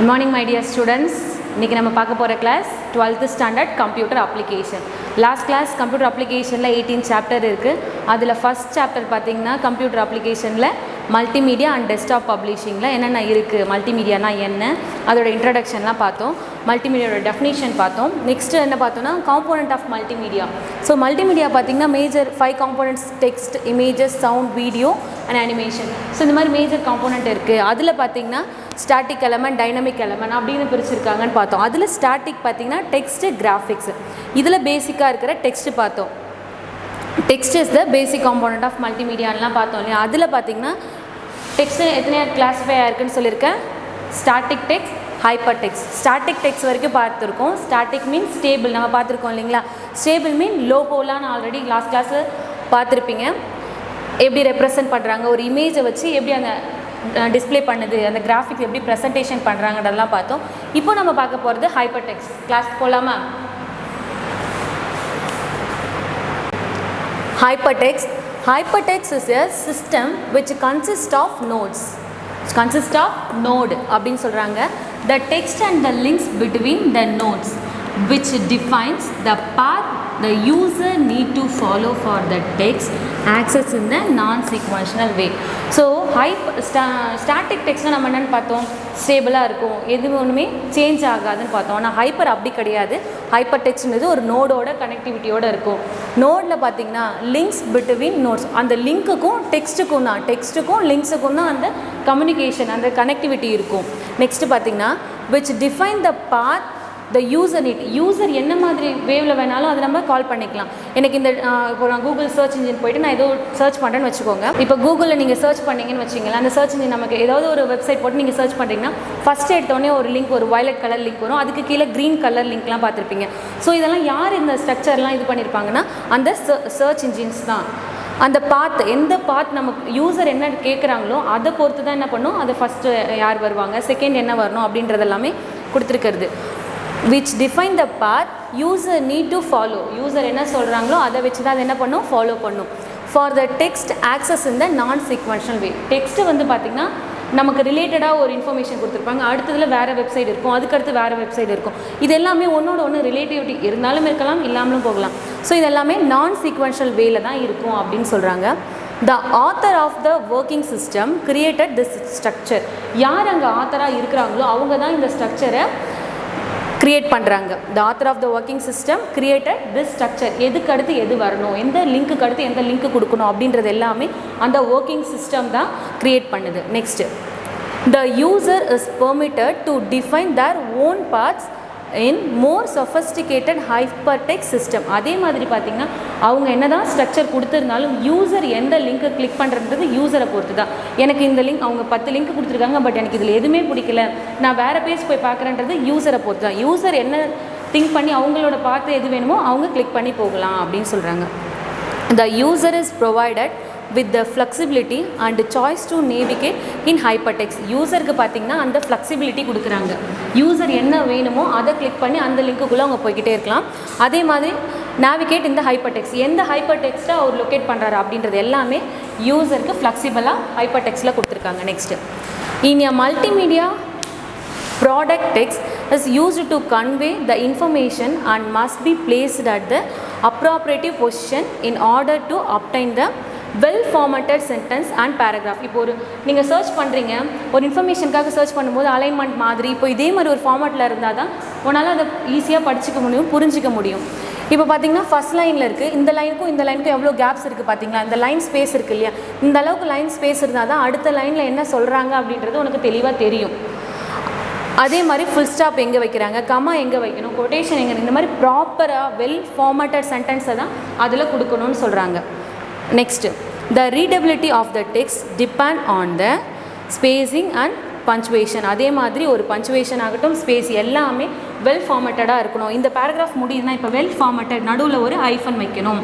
Good morning my dear students. இன்னைக்கு நம்ம பார்க்க போற class 12th standard computer application. Last class computer applicationல 18 chapter இருக்கு. அதுல first chapter பாத்தீங்கன்னா computer applicationல multimedia and desktop publishingல என்னென்ன இருக்கு, multimediaனா என்ன, அதோட introductionலாம் பார்த்தோம், multimediaோட definition பார்த்தோம். Next என்ன பார்த்தோம்னா component of multimedia. So multimedia பாத்தீங்கன்னா major 5 components: text, images, sound, video and animation. So இந்த மாதிரி major component இருக்கு. அதுல பாத்தீங்கன்னா static element, dynamic element அப்படினு பிரிச்சிருக்காங்கன்னு பார்த்தோம். அதுல static பாத்தீங்கன்னா text, graphics. இதுல பேசிக்கா இருக்கிற text பார்த்தோம். Text is the basic component of multimedia லாம் பார்த்தோம் இல்லையா. அதுல பாத்தீங்கன்னா text எத்தனை கிளாஸிஃபை ஆயிருக்குன்னு சொல்லிருக்கேன். static text, hypertext. static text வரைக்கும் பார்த்திருக்கோம். static means stable, நம்ம பார்த்திருக்கோம் இல்லீங்களா. stable mean லோகோலாம் ஆல்ரெடி லாஸ்ட் கிளாஸ்ல பார்த்திருப்பீங்க. எப்படி ரெப்ரசன்ட் பண்றாங்க, ஒரு இமேஜை வச்சு எப்படி அந்த டிஸ்ப்ளே பண்ணுது, அந்த கிராஃபிக்ஸ் எப்படி ப்ரெசன்டேஷன் பண்ணுறாங்கன்றதெல்லாம் பார்த்தோம். இப்போ நம்ம பார்க்க போகிறது ஹைப்பர் டெக்ஸ்ட். கிளாஸ் போகலாமா? Hypertext. Hypertext is a system which consists of nodes. Consists of node அப்படின்னு சொல்கிறாங்க. The text and the links between the nodes which defines the path the user need to follow for the text access in the non-sequential way. So static text நம்ம என்னன்னு பார்த்தோம், ஸ்டேபிளாக இருக்கும், எதுவும் ஒன்றுமே change ஆகாதுன்னு பார்த்தோம். ஆனால் ஹைப்பர் அப்படி கிடையாது. ஹைப்பர் டெக்ஸ்ட்ன்றது ஒரு நோடோட கனெக்டிவிட்டியோடு இருக்கும். நோடில் பார்த்தீங்கன்னா லிங்க்ஸ் பிட்வீன் நோட்ஸ், அந்த லிங்க்குக்கும் டெக்ஸ்ட்டுக்கும் லிங்க்ஸுக்கும் தான் அந்த கம்யூனிகேஷன், அந்த கனெக்டிவிட்டி இருக்கும். நெக்ஸ்ட்டு பார்த்தீங்கன்னா which define the path the user need. User என்ன மாதிரி வேவில் வேணாலும் அதை நம்ம கால் பண்ணிக்கலாம். எனக்கு இந்த இப்போ நான் கூகுள் சர்ச் இன்ஜின் போய்ட்டு நான் ஏதோ சர்ச் பண்ணுறேன்னு வச்சுக்கோங்க. இப்போ கூகுளில் நீங்கள் சர்ச் பண்ணிங்கன்னு வச்சிங்களேன், அந்த சர்ச் இன்ஜின் நமக்கு ஏதாவது ஒரு வெப்சைட் போட்டு நீங்கள் சர்ச் பண்ணுறீங்கன்னா ஃபஸ்ட் எடுத்தோடனே ஒரு லிங்க், ஒரு வயலட் கலர் லிங்க் வரும், அதுக்கு கீழே க்ரீன் கலர் லிங்க்லாம் பார்த்துருப்பீங்க. ஸோ இதெல்லாம் யார் இந்த ஸ்ட்ரக்சர்லாம் இது பண்ணியிருப்பாங்கன்னா அந்த சர்ச் இன்ஜின்ஸ் தான். அந்த பாத், எந்த பாத் நமக்கு யூசர் என்ன கேட்குறாங்களோ அதை பொறுத்து தான் என்ன பண்ணும், அதை ஃபஸ்ட்டு யார் வருவாங்க, செகண்ட் என்ன வரணும் அப்படின்றது எல்லாமே கொடுத்துருக்கிறது. which define the path user need to follow. User என்ன சொல்கிறாங்களோ அதை வச்சு தான் அதை என்ன பண்ணும், ஃபாலோ பண்ணும். for the text access in the non-sequential way. Text வந்து பார்த்திங்கன்னா நமக்கு ரிலேட்டடாக ஒரு இன்ஃபர்மேஷன் கொடுத்துருப்பாங்க, அடுத்ததில் வேறு வெப்சைட் இருக்கும், அதுக்கடுத்து வேறு வெப்சைட் இருக்கும். இது எல்லாமே ஒன்றோட ஒன்று ரிலேட்டிவிட்டி இருந்தாலும் இருக்கலாம், இல்லாமலும் போகலாம். ஸோ இது எல்லாமே நான் சீக்வென்ஷியல் வேல தான் இருக்கும் அப்படின்னு சொல்கிறாங்க. The author of the working system created this structure. யார் அங்கே ஆத்தராக இருக்கிறாங்களோ அவங்க தான் இந்த ஸ்ட்ரக்சரை கிரியேட் பண்ணுறாங்க. The author of the working system created this structure. எதுக்கு அடுத்து எது வரணும், எந்த லிங்க்கு அடுத்து எந்த லிங்க்கு கொடுக்கணும் அப்படின்றது எல்லாமே அந்த ஒர்க்கிங் சிஸ்டம் தான் கிரியேட் பண்ணுது. Next, the user is permitted to define their own parts in more sophisticated hypertext system. அதே மாதிரி பார்த்திங்கன்னா அவங்க என்ன தான் ஸ்ட்ரக்சர் கொடுத்துருந்தாலும் யூசர் எந்த லிங்க்கை கிளிக் பண்ணுறது யூசரை பொறுத்து தான். எனக்கு இந்த லிங்க், அவங்க 10 லிங்க் கொடுத்துருக்காங்க, பட் எனக்கு இதில் எதுவுமே பிடிக்கல, நான் வேறு பேஜ் போய் பார்க்குறேன்றது யூசரை பொறுத்து தான். யூசர் என்ன திங்க் பண்ணி அவங்களோட பார்த்து எது வேணுமோ அவங்க கிளிக் பண்ணி போகலாம் அப்படின்னு சொல்கிறாங்க. The user is provided with the flexibility and choice to navigate in hypertext. யூசருக்கு பார்த்திங்கன்னா அந்த ஃப்ளெக்சிபிலிட்டி கொடுக்குறாங்க. யூசர் என்ன வேணுமோ அதை கிளிக் பண்ணி அந்த லிங்க்குள்ளே அவங்க போய்கிட்டே இருக்கலாம். அதே மாதிரி நேவிகேட் இந்த ஹைப்பர்டெக்ஸ்ட், எந்த ஹைப்பர்டெக்ஸ்ட்டை அவர் லொக்கேட் பண்ணுறாரு அப்படின்றது எல்லாமே யூசருக்கு ஃப்ளெக்சிபிளாக ஹைப்பர்டெக்ஸ்ட்டில் கொடுத்துருக்காங்க. Next, in a multimedia product text is used to convey the information and must be placed at the appropriate position in order to obtain the well formatted sentence and paragraph. இப்போ ஒரு நீங்கள் search பண்ணுறீங்க, ஒரு இன்ஃபர்மேஷனுக்காக search பண்ணும்போது alignment மாதிரி இப்போ இதே மாதிரி ஒரு ஃபார்மேட்டில் இருந்தால் தான் உன்னால் அதை ஈஸியாக படிச்சுக்க முடியும், புரிஞ்சிக்க முடியும். இப்போ பார்த்தீங்கன்னா ஃபஸ்ட் லைனில் இருக்குது, இந்த லைனுக்கும் எவ்வளோ கேப்ஸ் இருக்குது பார்த்தீங்களா, இந்த லைன் ஸ்பேஸ் இருக்குது இல்லையா, இந்த அளவுக்கு லைன் ஸ்பேஸ் இருந்தால் தான் அடுத்த லைனில் என்ன சொல்கிறாங்க அப்படின்றது உனக்கு தெளிவாக தெரியும். அதே மாதிரி ஃபுல் ஸ்டாப் எங்கே வைக்கிறாங்க, கமா எங்கே வைக்கணும், கொட்டேஷன் எங்கே, இந்த மாதிரி ப்ராப்பராக வெல் ஃபார்மேட்டட் சென்டென்ஸை தான் அதில் கொடுக்கணும்னு சொல்கிறாங்க. Next, the readability of the text depend on the spacing and punctuation. அதே மாதிரி ஒரு பஞ்சுவேஷன் ஆகட்டும், ஸ்பேஸ் எல்லாமே வெல் ஃபார்மேட்டடாக இருக்கணும். இந்த பேராகிராஃப் முடியுதுன்னா இப்போ வெல் ஃபார்மேட்டட், நடுவில் ஒரு ஐஃபன் வைக்கணும்.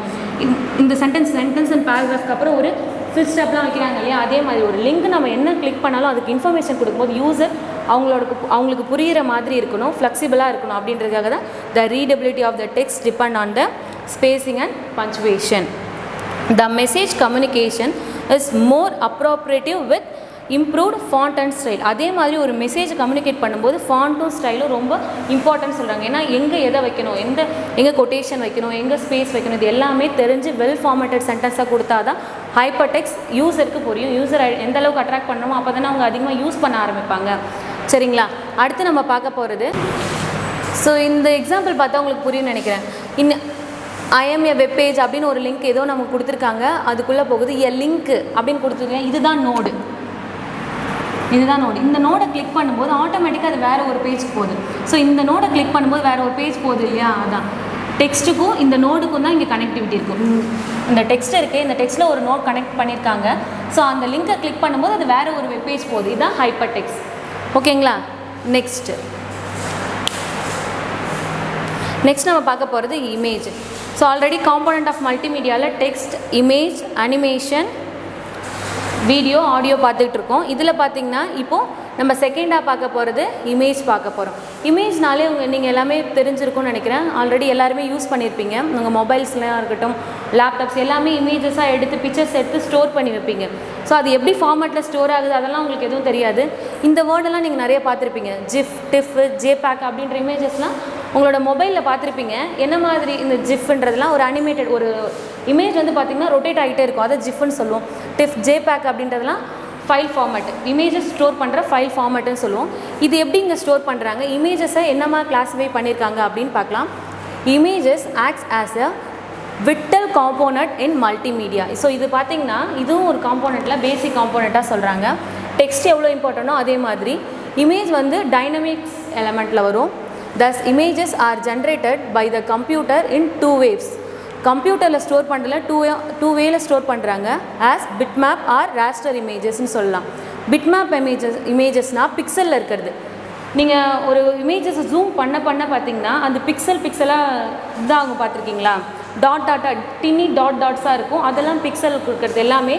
இந்த சென்டென்ஸ் அண்ட் பேராகிராஃப்க்கு அப்புறம் ஒரு ஃபுல் ஸ்டாப்லாம் வைக்கிறாங்க இல்லையா, அதே மாதிரி ஒரு லிங்க் நம்ம என்ன கிளிக் பண்ணாலும் அதுக்கு இன்ஃபர்மேஷன் கொடுக்கும்போது யூசர் அவங்களுக்கு புரிகிற மாதிரி இருக்கணும், ஃப்ளெக்சிபிளாக இருக்கணும். அப்படின்றதுக்காக தான் the readability of the text depend on the spacing and punctuation. The message communication is more appropriate with improved font and style. அதே மாதிரி ஒரு மெசேஜ் கம்யூனிகேட் பண்ணும்போது ஃபாண்ட்டும் ஸ்டைலும் ரொம்ப இம்பார்ட்டன்ட் சொல்கிறாங்க. ஏன்னா எங்கே எதை வைக்கணும், எங்கே கொட்டேஷன் வைக்கணும், எங்கே ஸ்பேஸ் வைக்கணும், இது எல்லாமே தெரிஞ்சு வெல் ஃபார்மேட்டட் சென்டென்ஸாக கொடுத்தா தான் ஹைப்பர் டெக்ஸ்ட் யூசருக்கு புரியும். யூசர் எந்த அளவுக்கு அட்ராக்ட் பண்ணணுமோ அப்போ தானே அவங்க அதிகமாக யூஸ் பண்ண ஆரம்பிப்பாங்க. சரிங்களா? அடுத்து நம்ம பார்க்க போகிறது, ஸோ இந்த எக்ஸாம்பிள் பார்த்தா உங்களுக்கு புரியும்னு நினைக்கிறேன். ஐஎம் ஏ வெப் பேஜ் அப்படின்னு ஒரு லிங்க் ஏதோ நமக்கு கொடுத்துருக்காங்க, அதுக்குள்ளே போகுது எ லிங்க் அப்படின்னு கொடுத்துருக்கேன். இதுதான் நோடு. இந்த நோடை கிளிக் பண்ணும்போது ஆட்டோமேட்டிக்காக அது வேறு ஒரு பேஜ்க்கு போகுது. ஸோ இந்த நோடை கிளிக் பண்ணும்போது வேறு ஒரு பேஜ் போகுது இல்லையா? அதான் டெக்ஸ்ட்டுக்கும் இந்த நோடுக்கும் தான் இங்கே கனெக்டிவிட்டி இருக்கும். இந்த டெக்ஸ்ட் இருக்குது, இந்த டெக்ஸ்ட்டில் ஒரு நோட் கனெக்ட் பண்ணியிருக்காங்க. ஸோ அந்த லிங்கை கிளிக் பண்ணும்போது அது வேறு ஒரு வெப் பேஜ் போகுது. இதுதான் ஹைப்பர் டெக்ஸ்ட். ஓகேங்களா? நெக்ஸ்ட் நம்ம பார்க்க போகிறது image. So already component of மல்டிமீடியாவில் text, image, animation, video, audio பார்த்துக்கிட்டு இருக்கோம். இதில் பார்த்திங்கன்னா இப்போது நம்ம செகண்டாக பார்க்க போகிறது இமேஜ் பார்க்க போகிறோம். இமேஜ்னாலே நீங்கள் எல்லாமே தெரிஞ்சிருக்கும்னு நினைக்கிறேன். ஆல்ரெடி எல்லாருமே யூஸ் பண்ணியிருப்பீங்க. உங்கள் மொபைல்ஸ்லாம் இருக்கட்டும், லேப்டாப்ஸ் எல்லாமே இமேஜஸாக எடுத்து பிக்சர்ஸ் எடுத்து ஸ்டோர் பண்ணி வைப்பீங்க. ஸோ அது எப்படி ஃபார்மேட்டில் ஸ்டோர் ஆகுது அதெல்லாம் உங்களுக்கு எதுவும் தெரியாது. இந்த வேர்டெல்லாம் நீங்கள் நிறைய பார்த்துருப்பீங்க. ஜிஃப், டிஃப், ஜேபேக் அப்படின்ற இமேஜஸ்லாம் உங்களோட மொபைலில் பார்த்துருப்பீங்க. என்ன மாதிரி இந்த ஜிஃப்ன்றதுலாம் ஒரு அனிமேட்டட் ஒரு இமேஜ் வந்து பார்த்திங்கன்னா ரொட்டேட் ஆகிட்டே இருக்கும். அதை ஜிஃப்னு சொல்லுவோம். டிஃப், ஜேபேக் அப்படின்றதுலாம் ஃபைல் ஃபார்மேட், இமேஜஸ் ஸ்டோர் பண்ணுற ஃபைல் ஃபார்மேட்டுன்னு சொல்லுவோம். இது எப்படி இங்கே ஸ்டோர் பண்ணுறாங்க, இமேஜஸை என்னமா கிளாஸிஃபை பண்ணியிருக்காங்க அப்படின்னு பார்க்கலாம். Images acts as a vital component in multimedia. So இது பார்த்திங்கன்னா இதுவும் ஒரு காம்போனண்ட்டில் பேசிக் காம்போனண்ட்டாக சொல்கிறாங்க. டெக்ஸ்ட் எவ்வளோ இம்பார்ட்டனோ அதே மாதிரி இமேஜ் வந்து டைனமிக்ஸ் எலமெண்ட்டில் வரும். Thus images are generated by the computer in two ways. கம்ப்யூட்டரில் ஸ்டோர் பண்ணுறதுல டூ வேல ஸ்டோர் பண்ணுறாங்க. ஆஸ் பிட்மேப் ஆர் ராஸ்டர் இமேஜஸ்ன்னு சொல்லலாம். பிட்மேப் இமேஜஸ்னால் பிக்சலில் இருக்கிறது. நீங்கள் ஒரு இமேஜஸை ஜூம் பண்ண பார்த்தீங்கன்னா அந்த பிக்சலாக இதாகும். பார்த்துருக்கீங்களா? டின்னி டாட்ஸாக இருக்கும். அதெல்லாம் பிக்சல் கொடுக்குறது எல்லாமே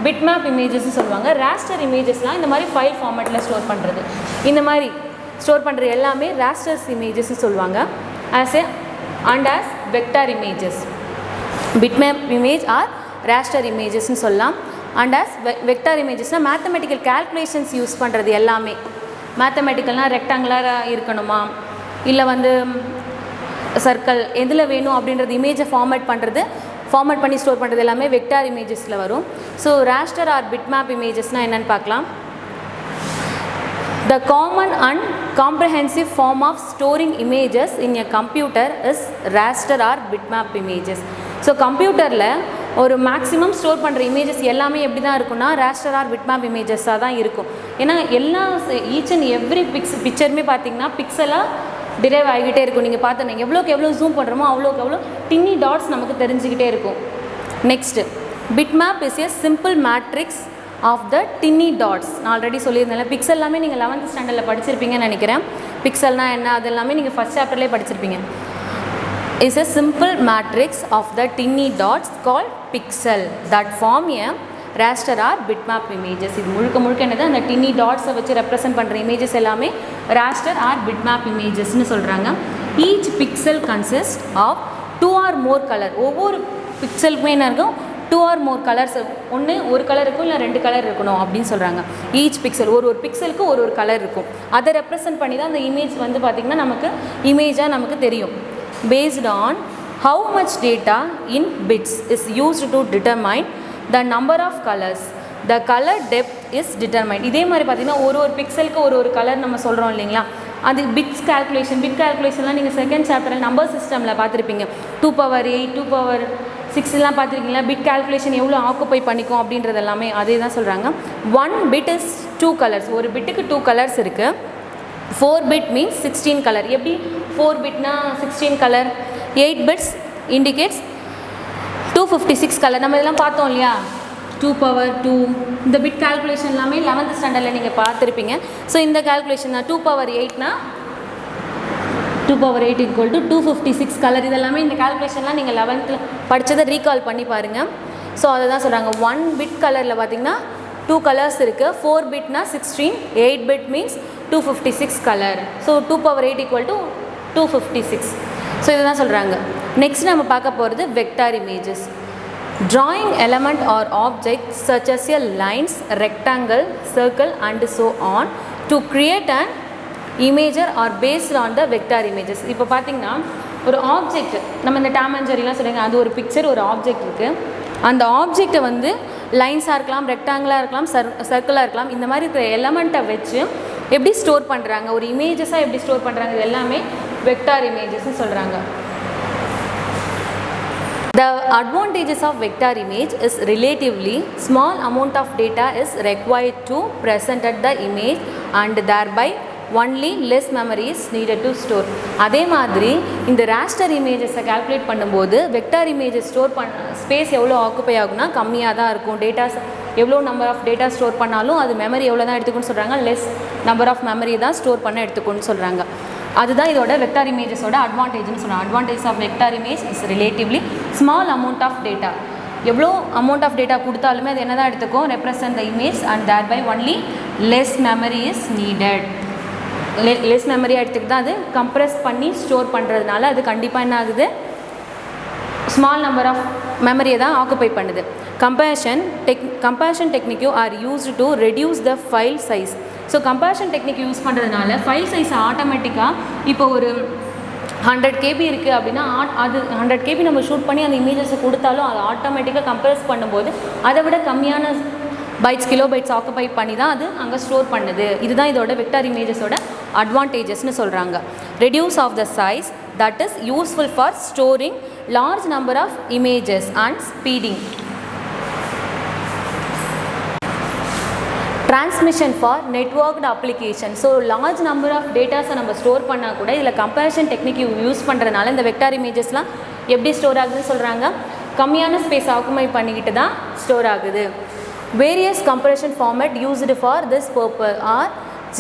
பிட்மேப் இமேஜஸ்ன்னு சொல்லுவாங்க. ராஸ்டர் இமேஜஸ்லாம் இந்த மாதிரி ஃபைல் ஃபார்மேட்டில் ஸ்டோர் பண்ணுறது. இந்த மாதிரி ஸ்டோர் பண்ணுற எல்லாமே ராஸ்டர்ஸ் இமேஜஸ்ன்னு சொல்லுவாங்க. As vector images, bitmap image or raster இமேஜஸ்ன்னு சொல்லலாம். அண்ட் ஆஸ் வெக்டார் இமேஜஸ்னால் மேத்தமெட்டிக்கல் கால்குலேஷன்ஸ் யூஸ் பண்ணுறது எல்லாமே. மேத்தமெட்டிக்கல்னால் ரெக்டாங்குலராக இருக்கணுமா இல்லை வந்து சர்க்கிள் எதில் வேணும் அப்படின்றது இமேஜை ஃபார்மேட் பண்ணி ஸ்டோர் பண்ணுறது எல்லாமே வெக்டார் இமேஜஸில் வரும். ஸோ ராஸ்டர் ஆர் பிட்மேப் இமேஜஸ்னால் என்னென்னு பார்க்கலாம். The common and comprehensive form of storing images in a computer is raster or bitmap images. So கம்ப்யூட்டரில் ஒரு மேக்ஸிமம் ஸ்டோர் பண்ணுற இமேஜஸ் எல்லாமே எப்படி தான் இருக்குன்னா ராஸ்டர் ஆர் பிட்மேப் இமேஜஸாக தான் இருக்கும். ஏன்னா எல்லா ஈச் அண்ட் எவ்ரி பிக்சருமே பார்த்திங்கன்னா பிக்சலாக டிரைவ் ஆகிக்கிட்டே இருக்கும். நீங்கள் பார்த்தோன்னா எவ்வளோக்கு எவ்வளோ ஜூம் பண்ணுறோமோ அவ்வளோக்கு எவ்வளோ டின்னி டாட்ஸ் நமக்கு தெரிஞ்சுக்கிட்டே இருக்கும். Next bitmap is a simple matrix of the tiny dots. நான் ஆல்ரெடி சொல்லியிருந்தேன். பிக்சல் எல்லாமே நீங்கள் 11th ஸ்டாண்டர்டில் படிச்சிருப்பீங்கன்னு நினைக்கிறேன். பிக்சல்னால் என்ன அது எல்லாமே நீங்கள் ஃபஸ்ட் சாப்டர்லேயே படிச்சிருப்பீங்க. Is a simple matrix of the tiny dots called pixel that form a raster or bitmap images. இது முழுக்க என்னது அந்த டின்னி டாட்ஸை வச்சு ரெப்ரசென்ட் பண்ணுற இமேஜஸ் எல்லாமே ராஸ்டர் ஆர் பிட்மேப் இமேஜஸ்ன்னு சொல்கிறாங்க. Each pixel consist of 2 or more colour. ஒவ்வொரு பிக்சலுக்குமே என்ன இருக்கும், 2 or more கலர்ஸ். ஒரு கலர் இருக்கும் இல்லை 2 கலர் இருக்கணும் அப்படின்னு சொல்கிறாங்க. ஈச் பிக்சல் ஒரு பிக்சலுக்கு ஒரு கலர் இருக்கும். அதை ரெப்ரசென்ட் பண்ணி தான் அந்த இமேஜ் வந்து பார்த்திங்கன்னா நமக்கு இமேஜாக நமக்கு தெரியும். Based on how much data in bits is used to determine the number of colours. The colour depth is determine. இதே மாதிரி பார்த்திங்கன்னா ஒரு பிக்சலுக்கு ஒரு கலர் நம்ம சொல்கிறோம் இல்லைங்களா. அது பிட் கால்குலேஷன்லாம் நீங்கள் செகண்ட் சாப்டரில் நம்பர் சிஸ்டமில் பார்த்துருப்பீங்க. 2^8 2^6 பார்த்துருக்கீங்களா. பிட் கால்குலேஷன் எவ்வளோ ஆக்குப்பை பண்ணிக்கும் அப்படின்றது எல்லாமே அதே தான் சொல்கிறாங்க. 1 bit is 2 கலர்ஸ். ஒரு பிட்டுக்கு 2 கலர்ஸ் இருக்குது. 4 bit மீன்ஸ் 16 கலர். எப்படி 4 bitனா 16 கலர். 8 bits indicates 256 colour. நம்ம இதெல்லாம் பார்த்தோம் இல்லையா. 2^2 இந்த பிட் கால்குலேஷன் எல்லாமே 11th ஸ்டாண்டர்டில் நீங்கள் பார்த்துருப்பீங்க. ஸோ இந்த கால்குலேஷன் தான் 2^8னா 2^8 = 256 கலர். இதெல்லாமே இந்த கால்குலேஷன்லாம் நீங்கள் 11th படித்ததை ரீகால் பண்ணி பாருங்கள். ஸோ அதை தான் சொல்கிறாங்க. 1 bit கலரில் பார்த்திங்கன்னா 2 கலர்ஸ் இருக்குது. 4 bitனா 16, 8 bit means 256 colour. So 2^8 = 256. So இதை தான் சொல்கிறாங்க. நெக்ஸ்ட் நம்ம பார்க்க போகிறது vector images. Drawing element or object such as a lines, rectangle, circle and so on to create an imager or based on the vector images. இப்போ பார்த்தீங்கன்னா ஒரு object நம்ம இந்த டாம் அண்ட் ஜெரிலாம் சொல்லுங்க, அது ஒரு பிக்சர், ஒரு ஆப்ஜெக்ட் இருக்குது. அந்த ஆப்ஜெக்டை வந்து லைன்ஸாக இருக்கலாம், ரெக்டாங்கிளாக இருக்கலாம், சர்க்கிளாக இருக்கலாம், இந்த மாதிரி இருக்கிற எலமெண்ட்டை வச்சு எப்படி ஸ்டோர் பண்ணுறாங்க, ஒரு இமேஜஸாக எப்படி ஸ்டோர் பண்ணுறாங்க, இது எல்லாமே வெக்டார் இமேஜஸ்ன்னு சொல்கிறாங்க. The advantages of vector image is relatively small amount of data is required to present at the image and thereby only less memory is needed to store. அதே மாதிரி இந்த raster images-ஐ calculate பண்ணும்போது vector images store space எவ்வளோ occupy ஆகும்னா கம்மியாக தான் இருக்கும். Datas எவ்வளோ நம்பர் ஆஃப் டேட்டா ஸ்டோர் பண்ணாலும் அது மெமரி எவ்வளோ தான் எடுத்துக்குன்னு சொல்கிறாங்க, லெஸ் நம்பர் ஆஃப் மெமரி தான் ஸ்டோர் பண்ண எடுத்துக்குன்னு சொல்கிறாங்க. அதுதான் இதோட வெக்டார் இமேஜஸோட அட்வான்டேஜ்னு சொல்கிறாங்க. Advantage of vector image is relatively small amount of data. எவ்வளோ அமௌண்ட் ஆஃப் டேட்டா கொடுத்தாலுமே அது என்ன தான் எடுத்துக்கும், represent the image and thereby only less memory is needed. Less memory எடுத்துக்கிட்டு தான் அது கம்ப்ரெஸ் பண்ணி ஸ்டோர் பண்ணுறதுனால அது கண்டிப்பாக என்ன ஆகுது, ஸ்மால் நம்பர் ஆஃப் மெமரியை தான் ஆக்குப்பை பண்ணுது. Comparison technique are used to reduce the file size. So comparison technique use பண்ணுறதுனால ஃபைல் சைஸ் ஆட்டோமேட்டிக்காக இப்போ ஒரு 100 KB இருக்குது அப்படின்னா அது 100 KB நம்ம ஷூட் பண்ணி அந்த இமேஜஸை கொடுத்தாலும் அது ஆட்டோமேட்டிக்காக கம்பேர்ஸ் பண்ணும்போது அதை விட கம்மியான பைட்ஸ், கிலோ பைட்ஸ் ஆக்குபை பண்ணி தான் அது அங்கே ஸ்டோர் பண்ணுது. இதுதான் இதோட வெக்டார் இமேஜஸோட அட்வான்டேஜஸ்னு சொல்கிறாங்க. Reduce of the size that is useful for storing large number of images and speeding. Transmission for networked application. So large number of டேட்டாஸை நம்ம ஸ்டோர் பண்ணால் கூட இதில் கம்பேரிஷன் டெக்னிக் யூஸ் பண்ணுறதுனால இந்த வெக்டார் இமேஜஸ்லாம் எப்படி ஸ்டோர் ஆகுதுன்னு சொல்கிறாங்க, கம்மியான ஸ்பேஸ் ஆக்குமை பண்ணிக்கிட்டு தான் ஸ்டோர் ஆகுது. Various comparison format used for this purpose are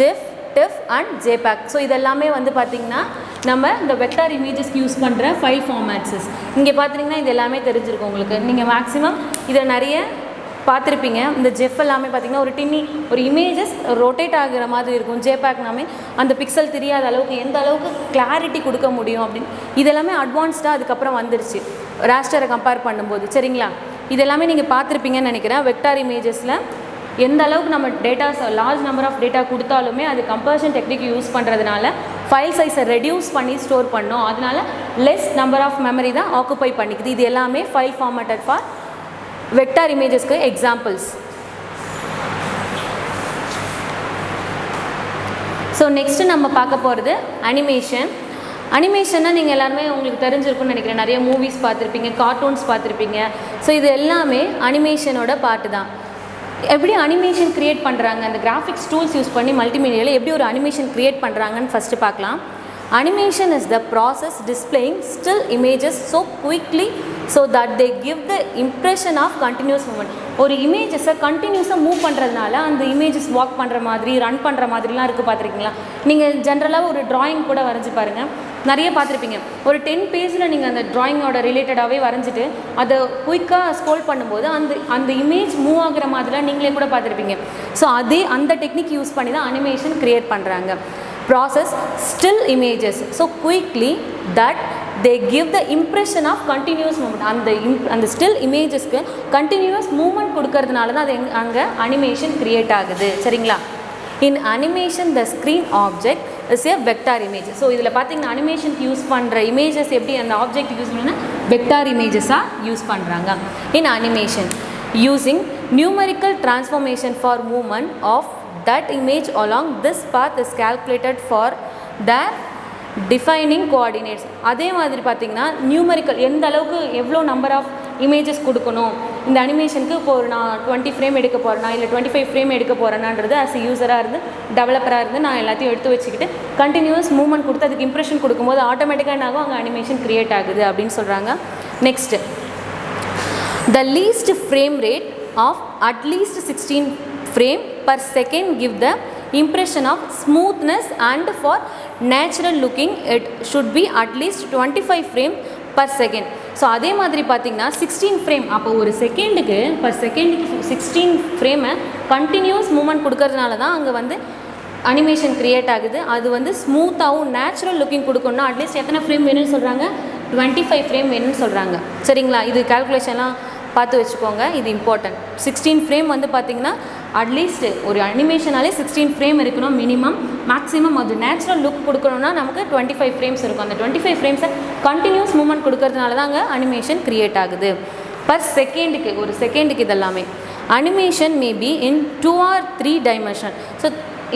GIF, TIFF and JPEG. So இதெல்லாமே வந்து பார்த்திங்கன்னா நம்ம இந்த வெக்டார் இமேஜஸ்க்கு யூஸ் பண்ணுற ஃபைல் ஃபார்மேட்ஸஸ். இங்கே பார்த்திங்கன்னா இது எல்லாமே தெரிஞ்சிருக்கும் உங்களுக்கு. நீங்கள் மேக்ஸிமம் இதில் நிறைய பார்த்துருப்பீங்க. இந்த ஜெஃப் எல்லாமே பார்த்திங்கன்னா ஒரு இமேஜஸ் ரொட்டேட் ஆகிற மாதிரி இருக்கும். ஜேபேக்னாமே அந்த பிக்சல் தெரியாத அளவுக்கு எந்த அளவுக்கு கிளாரிட்டி கொடுக்க முடியும் அப்படின்னு இதெல்லாமே அட்வான்ஸ்டாக அதுக்கப்புறம் வந்துருச்சு ராஸ்டரை கம்பேர் பண்ணும்போது. சரிங்களா, இதெல்லாமே நீங்கள் பார்த்துருப்பீங்கன்னு நினைக்கிறேன். வெக்டார் இமேஜஸில் எந்த அளவுக்கு நம்ம datas large number of data கொடுத்தாலுமே அது கம்பேரிஷன் டெக்னிக் யூஸ் பண்ணுறதுனால ஃபைல் சைஸை ரெடியூஸ் பண்ணி ஸ்டோர் பண்ணோம். அதனால லெஸ் நம்பர் ஆஃப் மெமரி தான் ஆக்குப்பை பண்ணிக்குது. இது எல்லாமே ஃபைல் ஃபார்மேட்டட் ஃபார் வெக்டார் இமேஜஸ்க்கு எக்ஸாம்பிள்ஸ். ஸோ நெக்ஸ்ட்டு நம்ம பார்க்க போகிறது அனிமேஷன். அனிமேஷன்னா நீங்கள் எல்லாருமே உங்களுக்கு தெரிஞ்சிருக்குன்னு நினைக்கிறேன். நிறைய மூவிஸ் பார்த்துருப்பீங்க, கார்ட்டூன்ஸ் பார்த்துருப்பீங்க. ஸோ இது எல்லாமே அனிமேஷனோட பார்ட்டு தான். எப்படி அனிமேஷன் க்ரியேட் பண்ணுறாங்க, அந்த கிராஃபிக்ஸ் டூல்ஸ் யூஸ் பண்ணி மல்டிமீடியாவில் எப்படி ஒரு அனிமேஷன் க்ரியேட் பண்ணுறாங்கன்னு ஃபஸ்ட்டு பார்க்கலாம். Animation is the process displaying still images so quickly so that they give the impression of continuous movement. ஒரு இமேஜஸை கண்டினியூஸாக மூவ் பண்ணுறதுனால அந்த இமேஜஸ் வாக் பண்ணுற மாதிரி, ரன் பண்ணுற மாதிரிலாம் இருக்குது. பார்த்துருக்கீங்களா? நீங்கள் ஜென்ரலாக ஒரு ட்ராயிங் கூட வரைஞ்சி பாருங்கள், நிறைய பார்த்துருப்பீங்க. ஒரு 10 பேஜில் நீங்கள் அந்த ட்ராயிங்கோட ரிலேட்டடாகவே வரைஞ்சிட்டு அதை குயிக்காக ஸ்க்ரோல் பண்ணும்போது அந்த இமேஜ் மூவ் ஆகிற மாதிரிலாம் நீங்களே கூட பார்த்துருப்பீங்க. ஸோ அந்த டெக்னிக் யூஸ் பண்ணி தான் அனிமேஷன் க்ரியேட் பண்ணுறாங்க. Process still images so quickly that they give the impression of continuous movement. அந்த still imagesக்கு continuous movement கொடுக்கறதுனால தான் அது அங்கே animation create ஆகுது. சரிங்களா? In animation the screen object is a vector image. So இதில் பார்த்தீங்கன்னா அனிமேஷனுக்கு யூஸ் பண்ணுற இமேஜஸ் எப்படி அந்த ஆப்ஜெக்ட் யூஸ் பண்ணா வெக்டார் இமேஜஸாக யூஸ் பண்ணுறாங்க. In animation using numerical transformation for movement of that image along this path is calculated for their defining coordinates. அதே மாதிரி பார்த்தீங்கன்னா நியூமரிக்கல் எந்த அளவுக்கு எவ்வளோ நம்பர் ஆஃப் இமேஜஸ் கொடுக்கணும் இந்த அனிமேஷனுக்கு. இப்போ நான் 20 ஃப்ரேம் எடுக்க போகிறேன்னா இல்லை 25 ஃப்ரேம் எடுக்க போகிறேன்னான்றது ஆஸ் யூஸராக இருந்து டெவலப்பராக இருந்து நான் எல்லாத்தையும் எடுத்து வச்சுக்கிட்டு கண்டினியூஸ் மூவ்மெண்ட் கொடுத்து அதுக்கு இம்ப்ரெஷன் கொடுக்கும்போது ஆட்டோமேட்டிக்காக என்ன ஆகும், அங்கே அனிமேஷன் க்ரியேட் ஆகுது அப்படின்னு சொல்கிறாங்க. Next, the least frame rate of at least 16 frame per second give the impression of smoothness and for natural looking it should be at least 25 frame per second. So அதே மாதிரி பார்த்திங்கன்னா 16 frame, அப்போ ஒரு செகண்டுக்கு per செகண்டுக்கு 16 ஃப்ரேமை continuous movement கொடுக்கறதுனால தான் அங்கே வந்து அனிமேஷன் க்ரியேட் ஆகுது. அது வந்து ஸ்மூத்தாகவும் நேச்சுரல் லுக்கிங் கொடுக்கணும்னா அட்லீஸ்ட் எத்தனை ஃப்ரேம் வேணும்னு சொல்கிறாங்க, 25 ஃப்ரேம் வேணும்னு சொல்கிறாங்க. சரிங்களா? இது கால்குலேஷன்லாம் பார்த்து வச்சுக்கோங்க, இது இம்பார்ட்டன்ட். 16 ஃப்ரேம் வந்து பார்த்திங்கன்னா அட்லீஸ்ட் ஒரு அனிமேஷனாலே 16 ஃப்ரேம் இருக்கணும் மினிமம். மேக்ஸிமம் அது நேச்சுரல் லுக் கொடுக்கணுன்னா நமக்கு 25 ஃப்ரேம்ஸ் இருக்கும். அந்த 25 ஃப்ரேம்ஸை கண்டினியூஸ் மூவ்மெண்ட் கொடுக்கறதுனால தாங்க அனிமேஷன் க்ரியேட் ஆகுது. பர் செகண்டுக்கு, ஒரு செகண்டுக்கு இதெல்லாமே. Animation maybe in 2 or 3 dimension. So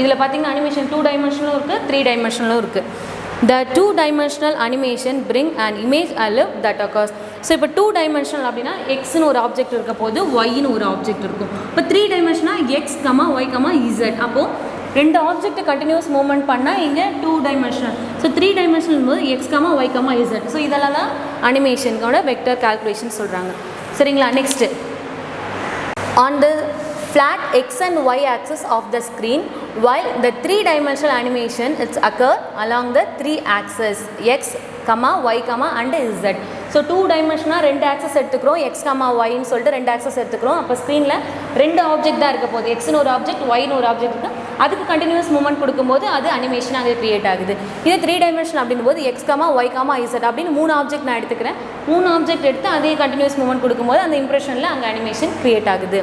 இதில் பார்த்திங்கன்னா அனிமேஷன் 2 dimensionலும் இருக்குது, 3 dimensionலும் இருக்குது. The 2-dimensional animation bring an image alive that occurs. So இப்போ 2 dimensional அப்படின்னா எக்ஸ்னு ஒரு ஆப்ஜெக்ட் இருக்க போது ஒய்னு ஒரு ஆப்ஜெக்ட் இருக்கும். இப்போ 3 dimensional x comma y comma z. அப்போது 2 ஆப்ஜெக்ட் கண்டினியூஸ் மூவ்மெண்ட் பண்ணால் இங்கே 2 dimensional. ஸோ 3 dimensional போது x comma y comma z. So இதெல்லாம் தான் அனிமேஷனோட வெக்டர் கால்குலேஷன் சொல்கிறாங்க. சரிங்களா? Next, on the flat x and y axis of the screen, while the 3-dimensional animation is occur along the 3 axes x, y, and z. So 2 dimensional 2 access எடுத்துக்கிறோம், X ஒய்ன்னு சொல்லிட்டு 2 access எடுத்துக்கிறோம். அப்போ ஸ்க்ரீனில் 2 object தான் இருக்க போகுது, எக்ஸ்னு ஒரு ஆப்ஜெக்ட் ஒய்னு ஒரு ஆப்ஜெக்ட் இருக்குது. அதுக்கு கண்டினியூஸ் மூவ்மெண்ட் கொடுக்கும்போது அது அனிமேஷன் அங்கே க்ரியேட் ஆகுது. இது 3 dimension அப்படின் போது எக்ஸ் ஒய் இசட் அப்படின்னு 3 ஆப்ஜெக்ட் நான் எடுத்துக்கிறேன். 3 ஆப்ஜெக்ட் எடுத்து அதே கண்டினியூஸ் மூவ்மெண்ட் கொடுக்கும்போது அந்த இம்ப்ரெஷனில் அங்கே அனிமேஷன் க்ரியேட் ஆகுது.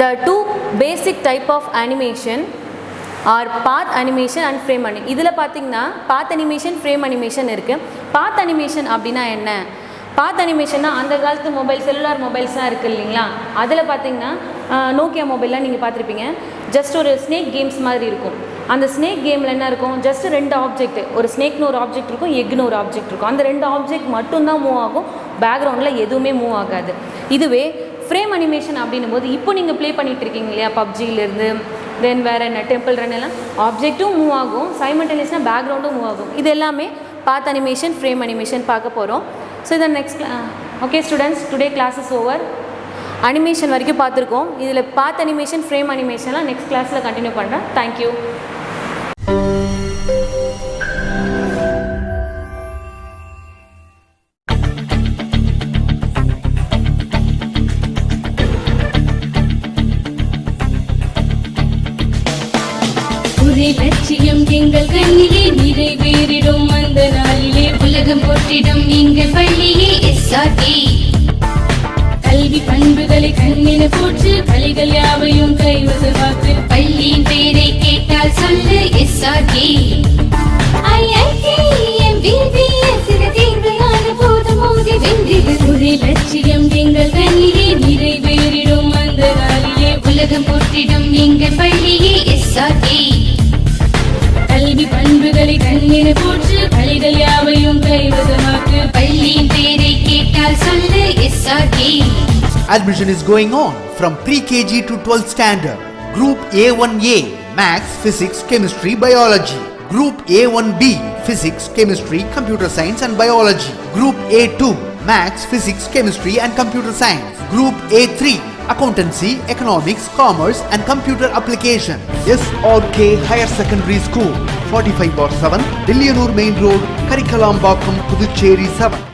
The 2 basic type of animation are path animation and frame animation. இதில் பார்த்திங்கன்னா path animation, frame animation இருக்குது. path animation அப்படின்னா என்ன? path animationனா அந்த காலத்து மொபைல், செல்லுலார் மொபைல்ஸ்லாம் இருக்குது இல்லைங்களா, அதில் பார்த்திங்கன்னா நோக்கியா மொபைல்லாம் நீங்கள் பார்த்துருப்பீங்க. ஜஸ்ட் ஒரு ஸ்னேக் கேம்ஸ் மாதிரி இருக்கும். அந்த ஸ்னேக் கேமில் என்ன இருக்கும், ஜஸ்ட் 2 ஆப்ஜெக்ட், ஒரு ஸ்னேக்னு ஒரு ஆப்ஜெக்ட் இருக்கும், எக்னு ஒரு ஆப்ஜெக்ட் இருக்கும். அந்த 2 ஆப்ஜெக்ட் மட்டும்தான் மூவ் ஆகும், பேக்ரவுண்டில் எதுவுமே மூவ் ஆகாது. இதுவே ஃப்ரேம் அனிமேஷன் அப்படின்னும் போது இப்போ நீங்கள் ப்ளே பண்ணிகிட்டு இருக்கீங்க இல்லையா, பப்ஜியிலேருந்து தென் வேறு என்ன டெம்பிள் ரன் எல்லாம், ஆப்ஜெக்ட்டும் மூவ் ஆகும், சைமல்டேனியஸாக பேக்ரவுண்டும் மூவ் ஆகும். இது எல்லாமே பாத் அனிமேஷன், ஃப்ரேம் அனிமேஷன் பார்க்க போகிறோம். ஸோ இதை next okay students, today class is over. Animation வரைக்கும் பார்த்துருக்கோம். இதில் பாத் அனிமேஷன், ஃப்ரேம் அனிமேஷன்லாம் நெக்ஸ்ட் கிளாஸில் கண்டினியூ பண்ணுறேன். தேங்க்யூ. லட்சியம் எங்கள் கண்ணிலே நிறைவேறிடும் அந்த நாளிலே உலகம் போற்றிடும் எங்கள் பள்ளியே எஸ்ஆர்டி. கல்வி பண்புகளை கண்ணின போற்று, கலைகள் யாவையும் கைவசமாக்கு. பள்ளியின் பெயரை கேட்டால் சொல்லு எஸ்ஆர்டி. லட்சியம் எங்கள் கண்ணிலே நிறைவேறிடும் அந்த நாளிலே உலகம் போற்றிடும் எங்கள் பள்ளியே எஸ்ஆர்டி. கல்வி பண்புகளை கண்ணின போற்று, கலைகள் யாவையும் கைவசமாக்கு. பள்ளியின் பெயரை கேட்டால் சொல்லு SRT. Admission is going on from pre-KG to 12th standard. Group A1A Maths, Physics, Chemistry, Biology. Group A1B Physics, Chemistry, Computer Science and Biology. Group A2 Maths, Physics, Chemistry and Computer Science. Group A3 Accountancy, Economics, Commerce and Computer Application. SRK Higher Secondary School, 45/7, Dilliyanur Main Road, Karikalambakkam, Puducherry 7.